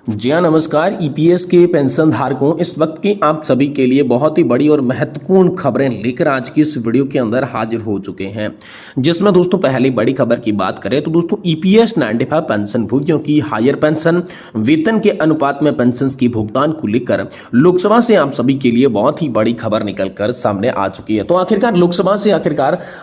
जी हाँ, नमस्कार। ईपीएस के पेंशन धारकों, इस वक्त की आप सभी के लिए बहुत ही बड़ी और महत्वपूर्ण खबरें लेकर आज की इस वीडियो के अंदर हाजिर हो चुके हैं। जिसमें दोस्तों पहली बड़ी खबर की बात करें तो दोस्तों ईपीएस 95 पेंशन भोगियों की हायर पेंशन वेतन के अनुपात में पेंशन की भुगतान को लेकर लोकसभा से आप सभी के लिए बहुत ही बड़ी खबर निकलकर सामने आ चुकी है। तो आखिरकार लोकसभा से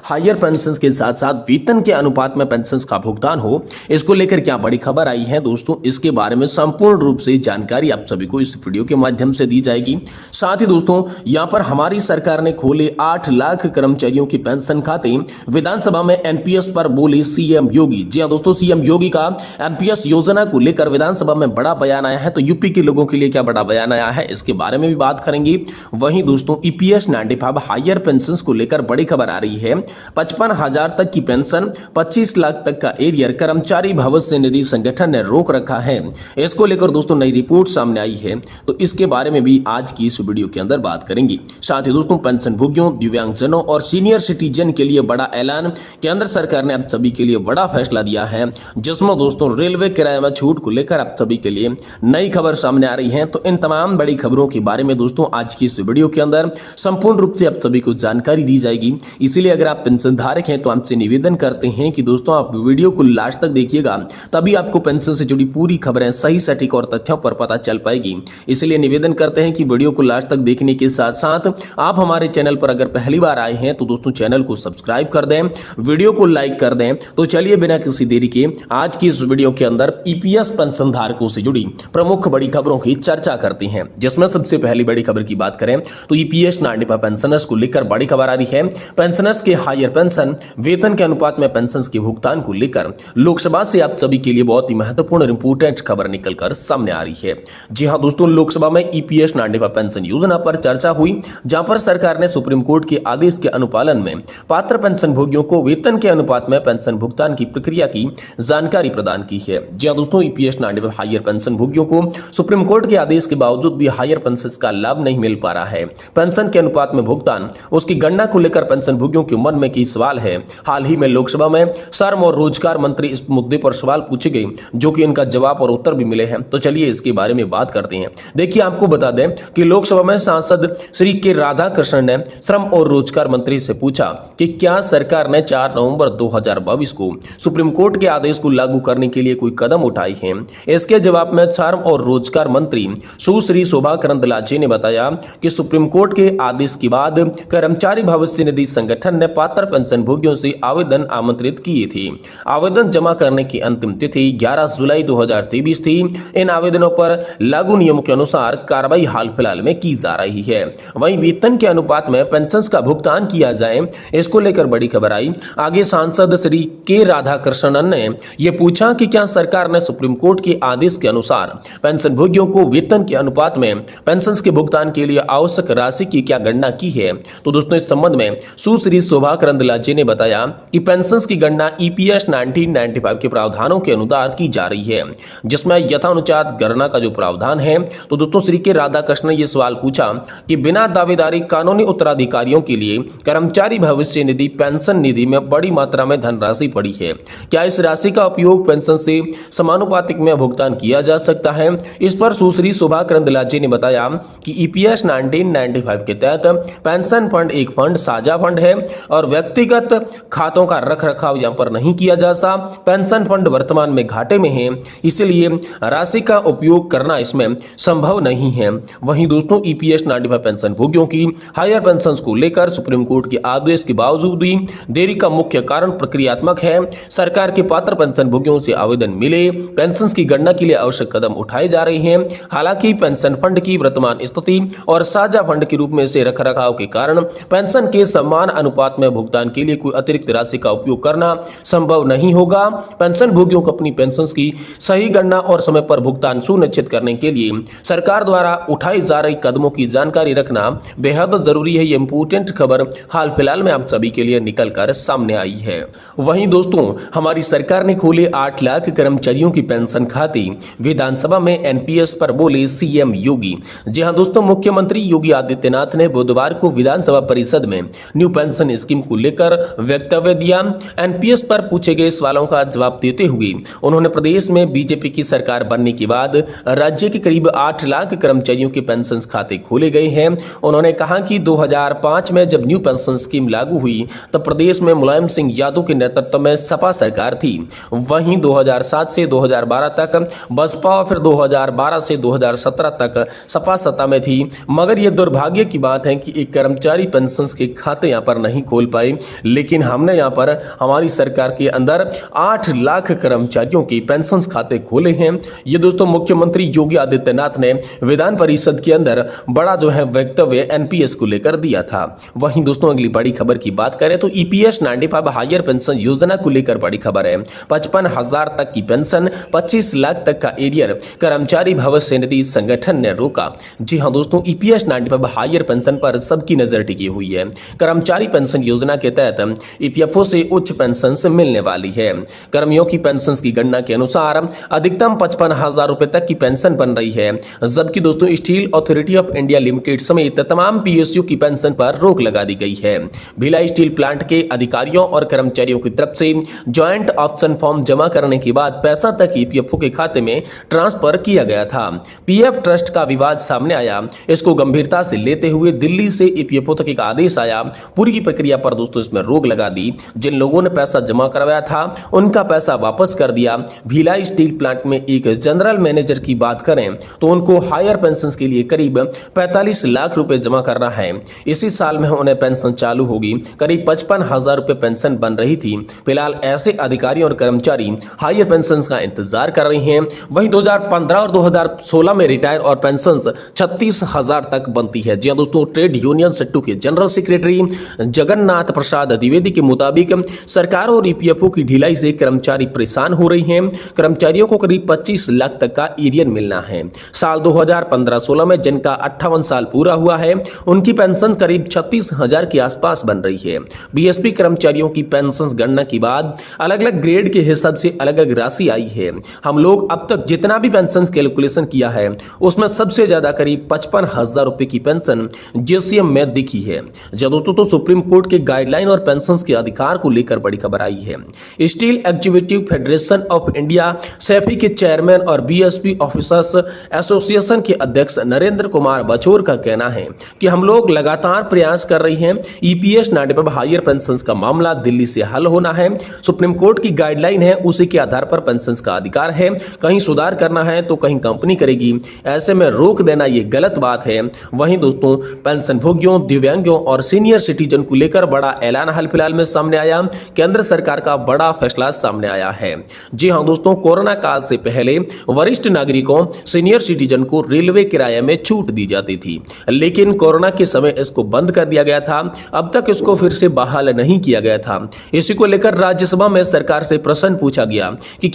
हायर पेंशन के साथ साथ वेतन के अनुपात में पेंशन का भुगतान हो, इसको लेकर क्या बड़ी खबर आई है दोस्तों, इसके बारे में संपूर्ण रूप से जानकारी आप सभी को इस वीडियो के माध्यम से दी जाएगी। साथ ही दोस्तों यहां पर हमारी सरकार ने खोले 8 लाख कर्मचारियों की पेंशन खाते। विधानसभा में एनपीएस पर बोले सीएम योगी। जी हां दोस्तों, सीएम योगी का एनपीएस योजना को लेकर विधानसभा में बड़ा बयान आया है। तो यूपी के लोगों के लिए क्या बड़ा बयान आया है, इसके बारे में भी बात करेंगे। वहीं दोस्तों ईपीएस 95 हायर पेंशन को लेकर बड़ी खबर आ रही है। 55,000 तक की पेंशन, 25 लाख तक का एरियर कर्मचारी भविष्य निधि संगठन ने रोक रखा है। इसको लेकर दोस्तों नई रिपोर्ट सामने आई है, तो इसके बारे में भी आज की इस वीडियो के अंदर बात करेंगे। साथ ही दोस्तों पेंशन भोगियों, दिव्यांगजनों और सीनियर सिटीजन के लिए बड़ा ऐलान। केंद्र सरकार ने आप सभी के लिए बड़ा फैसला दिया है, जिसमें दोस्तों रेलवे किराए में छूट को लेकर आप सभी के लिए नई खबर सामने आ रही है। तो इन तमाम बड़ी खबरों के बारे में दोस्तों आज की इस वीडियो के अंदर संपूर्ण रूप से आप सभी को जानकारी दी जाएगी। इसीलिए अगर आप पेंशन धारक हैं तो आपसे निवेदन करते हैं कि दोस्तों आप वीडियो को लास्ट तक देखिएगा, तभी आपको पेंशन से जुड़ी पूरी खबरें सही सटीक और तथ्यों पर पता चल पाएगी। इसलिए निवेदन करते हैं कि वीडियो को लास्ट तक देखने के साथ साथ आप हमारे चैनल पर अगर पहली बार आए हैं तो दोस्तों चैनल को सब्सक्राइब कर दें, वीडियो को लाइक कर दें। तो चलिए बिना किसी देरी के आज की इस वीडियो के अंदर ईपीएस पेंशन धारकों से जुड़ी प्रमुख बड़ी खबरों की चर्चा करते हैं। जिसमें सबसे पहली बड़ी खबर की बात करें तो ईपीएस 95 पेंशनर्स को लेकर बड़ी खबर आ रही है। पेंशनर्स के हायर पेंशन वेतन के अनुपात में पेंशन के भुगतान को लेकर लोकसभा से आप सभी के लिए बहुत ही महत्वपूर्ण इंपोर्टेंट खबर निकलकर सामने आ रही है। जी हां दोस्तों, लोकसभा में ईपीएस 95 पेंशन योजना पर चर्चा हुई, जहां पर सरकार ने सुप्रीम कोर्ट के आदेश के अनुपालन में पात्र पेंशन भोगियों को वेतन के अनुपात में पेंशन भुगतान की प्रक्रिया की जानकारी प्रदान की है। जी हां दोस्तों, ईपीएस 95 हायर पेंशन भोगियों को सुप्रीम कोर्ट के आदेश के बावजूद भी हायर पेंशन का लाभ नहीं मिल पा रहा है। पेंशन के अनुपात में भुगतान, उसकी गणना को लेकर पेंशन भोगियों के मन में की सवाल है। हाल ही में लोकसभा में श्रम और रोजगार मंत्री इस मुद्दे पर सवाल पूछे गए, जो कि इनका जवाब और उत्तर भी मिले हैं। तो चलिए इसके बारे में बात करते हैं। देखिए, आपको बता दें कि लोकसभा में सांसद श्री के राधाकृष्णन ने श्रम और रोजगार मंत्री से पूछा कि क्या सरकार ने 4 नवंबर 2022 को सुप्रीम कोर्ट के आदेश को लागू करने के लिए कोई कदम उठाए हैं। इसके जवाब में श्रम और रोजगार मंत्री सुश्री शोभा करंदलाजे ने बताया कि सुप्रीम कोर्ट के आदेश के बाद कर्मचारी भविष्य निधि संगठन ने पात्र पेंशन भोगियों से आवेदन आमंत्रित किए थे। आवेदन जमा करने की अंतिम तिथि 11 जुलाई 2023 थी। इन आवेदनों पर लागू नियमों के अनुसार कार्रवाई हाल फिलहाल में की जा रही है। वहीं वेतन के अनुपात में पेंशन का भुगतान किया जाए, इसको लेकर बड़ी खबर आई। आगे सांसद श्री के राधाकृष्णन ने यह पूछा कि क्या सरकार ने सुप्रीम कोर्ट के आदेश के अनुसार पेंशन भोगियों को वेतन के अनुपात में पेंशन के भुगतान के लिए आवश्यक राशि की क्या गणना की है। तो दोस्तों इस संबंध में सुश्री शोभा करंदलाजे ने बताया कि पेंशन की गणना ईपीएस 1995 के प्रावधानों के अनुसार की जा रही है, जिसमें यथानुसार गणना का जो प्रावधान है। तो दोस्तों श्री के राधाकृष्णन ने यह सवाल पूछा कि बिना दावेदारी कानूनी उत्तराधिकारियों के लिए कर्मचारी भविष्य निधि पेंशन निधि में बड़ी मात्रा में धनराशि पड़ी है, क्या इस राशि का उपयोग पेंशन से समानुपातिक में भुगतान किया जा सकता है। इस पर सुश्री शोभा करंदलाजे ने बताया कि ईपीएस 1995 के तहत पेंशन फंड एक फंड साझा फंड है और व्यक्तिगत खातों का रख रखाव यहां पर नहीं किया जा सकता। पेंशन फंड वर्तमान में घाटे में है, इसलिए राशि का उपयोग करना इसमें संभव नहीं है। वहीं दोस्तों ईपीएस 95 पेंशन भोगियों की हायर पेंशन को लेकर सुप्रीम कोर्ट के आदेश के बावजूद भी देरी का मुख्य कारण प्रक्रियात्मक है। सरकार के पात्र पेंशन भोगियों से आवेदन मिले, पेंशन की गणना के लिए आवश्यक कदम उठाए जा रहे हैं। हालांकि पेंशन फंड की वर्तमान स्थिति और साझा फंड के रूप में से रखरखाव के कारण पेंशन के समान अनुपात में भुगतान के लिए कोई अतिरिक्त राशि का उपयोग करना संभव नहीं होगा। पेंशन भोगियों को अपनी पेंशन की सही गणना और समय पर भुगतान सुनिश्चित करने के लिए सरकार द्वारा उठाई जा रही कदमों की जानकारी रखना बेहद जरूरी है। ये इंपोर्टेंट खबर हाल फिलहाल में आप सभी के लिए निकलकर सामने आई है। वहीं दोस्तों हमारी सरकार ने खोले 8 लाख कर्मचारियों की पेंशन खाते। विधानसभा में एनपीएस पर बोले सीएम योगी। जी हां दोस्तों, मुख्यमंत्री योगी आदित्यनाथ ने बुधवार को विधानसभा परिषद में न्यू पेंशन स्कीम को लेकर वक्तव्य दिया। एनपीएस पर पूछे गए सवालों का जवाब देते हुए उन्होंने प्रदेश में बीजेपी की सरकार बनने बनने के बाद राज्य के करीब 8 लाख कर्मचारियों के पेंशन खाते खोले गए हैं। उन्होंने कहा कि 2005 में जब न्यू पेंशन स्कीम लागू हुई तब प्रदेश में मुलायम सिंह यादव के नेतृत्व में सपा सरकार थी। वहीं 2007 से 2012 तक बसपा और फिर 2012 से 2017 तक सपा सत्ता में थी। मगर यह दुर्भाग्य की बात है कि एक कर्मचारी पेंशन के खाते यहां पर नहीं खोल पाए, लेकिन हमने यहां पर हमारी सरकार के अंदर 8 लाख कर्मचारियों के पेंशन खाते खोले हैं। ये दोस्तों मुख्यमंत्री योगी आदित्यनाथ ने विधान परिषद के अंदर बड़ा जो है वक्तव्य एनपीएस को लेकर दिया था। वहीं दोस्तों अगली बड़ी खबर की बात करें तो ईपीएस 95 हायर पेंशन योजना को लेकर बड़ी खबर है। 55,000 तक की पेंशन, 25 लाख तक का एरियर कर्मचारी भविष्य निधि संगठन ने रोका। जी हां दोस्तों, ईपीएस 95 हायर पेंशन पर सबकी नजर टिकी हुई है। कर्मचारी पेंशन योजना के तहत ईपीएफओ से उच्च पेंशन से मिलने वाली है। कर्मियों की पेंशन की गणना के अनुसार अधिकतम 55,000 रुपए तक की पेंशन बन रही है, जबकि दोस्तों steel authority of India limited समेत तमाम पीएसयू की पेंशन पर रोक लगा दी गई है। भिलाई स्टील प्लांट के अधिकारियों और कर्मचारियों की तरफ से ज्वाइंट ऑप्शन फॉर्म जमा करने के बाद पैसा तक ईपीएफओ के खाते में ट्रांसफर किया गया था। पीएफ ट्रस्ट का विवाद सामने आया। इसको गंभीरता से लेते हुए दिल्ली से ईपीएफओ तक एक आदेश आया। पूरी प्रक्रिया पर दोस्तों इसमें रोक लगा दी। जिन लोगों ने पैसा जमा करवाया था उनका पैसा वापस कर दिया। भिलाई स्टील प्लांट में एक जनरल मैनेजर की बात करें तो उनको हायर पेंशन के लिए करीब 45 लाख रुपए जमा करना है। इसी साल में उन्हें पेंशन चालू होगी। करीब 55,000 रुपए पेंशन बन रही थी। फिलहाल ऐसे अधिकारी और कर्मचारी हायर पेंशन का इंतजार कर रहे हैं। वहीं 2015 और 2016 में रिटायर और पेंशन 36,000 तक बनती है। जी दोस्तों, ट्रेड यूनियन सेक्टू के जनरल सेक्रेटरी जगन्नाथ प्रसाद द्विवेदी के मुताबिक सरकार और ईपीएफओ की ढिलाई से कर्मचारी परेशान हो रही हैं। कर्मचारियों को करीब 25 लाख तक का एरियर मिलना है। साल 2015-16 में जिनका 58 साल पूरा हुआ है उनकी पेंशन करीब 36,000 के आसपास बन रही है। बीएसपी कर्मचारियों की पेंशन गणना के बाद अलग अलग ग्रेड के हिसाब से अलग अलग राशि आई है। हम लोग अब तक जितना भी पेंशन कैलकुलेशन किया है उसमें सबसे ज्यादा करीब 55,000 रुपए की पेंशन जेसीएम में दिखी है। दोस्तों तो सुप्रीम कोर्ट के गाइडलाइन और पेंशन के अधिकार को लेकर बड़ी खबर आई है। Steel executive federation of India सैफी के चेयरमैन और बीएसपी ऑफिसर्स एसोसिएशन के अध्यक्ष नरेंद्र कुमार बचौर का कहना है कि हम लोग लगातार प्रयास कर रहे हैं। ईपीएस 95 हायर पेंशन का मामला दिल्ली से हल होना है। सुप्रीम कोर्ट की गाइडलाइन है, उसी के आधार पर पेंशन का अधिकार है। कहीं सुधार करना है तो कहीं कंपनी करेगी। ऐसे में रोक देना यह गलत बात है। वहीं दोस्तों पेंशन भोगियों, दिव्यांगों और सीनियर सिटीजन को लेकर बड़ा ऐलान हाल फिलहाल में सामने आया। केंद्र सरकार का बड़ा फैसला सामने आया है। जी हां दोस्तों, कोरोना काल से पहले वरिष्ठ नागरिकों, सीनियर सिटीजन को रेलवे किराए में छूट दी जाती थी, लेकिन कोरोना के समय इसको बंद कर दिया गया था। अब तक इसको फिर से बहाल नहीं किया गया था। इसी को लेकर राज्यसभा में सरकार से प्रश्न पूछा गया कि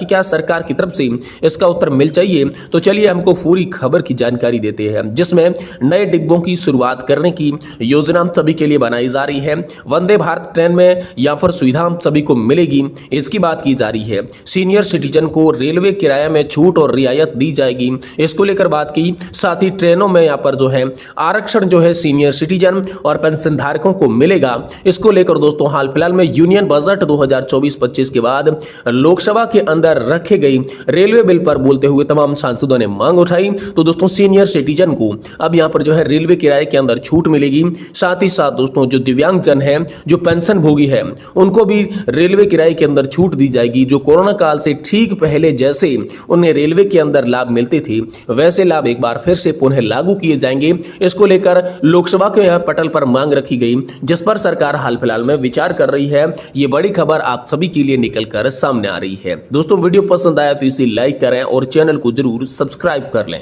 क्या सरकार की तरफ से इसका उत्तर मिल चाहिए। तो चलिए हमको पूरी खबर की जानकारी देते हैं, जिसमें नए डिब्बों की शुरुआत करने की योजना सभी के लिए बनाई जा रही है। वंदे भारत ट्रेन में यहां पर सुविधा सभी को मिलेगी, इसकी बात की जा रही है। सीनियर सिटीजन को रेलवे किराया में छूट और रियायत दी जाएगी, इसको लेकर बात की। साथ ही ट्रेनों में यहां पर जो है आरक्षण जो है सीनियर सिटीजन और पेंशन धारकों को मिलेगा। इसको लेकर दोस्तों हाल फिलहाल में यूनियन बजट 2024-25 के बाद लोकसभा के अंदर रखे गई रेलवे बिल पर बोलते हुए तमाम सांसदों ने मांग उठाई। तो दोस्तों सीनियर सिटीजन को अब यहां पर जो है रेलवे किराए के अंदर छूट मिलेगी। साथ ही साथ दोस्तों जो दिव्यांगजन है, जो पेंशन भोगी है, उनको भी रेलवे किराए के अंदर छूट दी जाएगी। जो कोरोना काल से ठीक पहले जैसे उन्हें रेलवे के अंदर लाभ मिलते थे वैसे लाभ एक बार फिर से पुनः लागू किए जाएंगे। इसको लेकर लोकसभा के पटल पर मांग रखी गई, जिस पर सरकार हाल फिलहाल में विचार कर रही है। ये बड़ी खबर आप सभी के लिए निकलकर सामने आ रही है। दोस्तों वीडियो पसंद आया तो इसे लाइक करें और चैनल को जरूर सब्सक्राइब कर लें।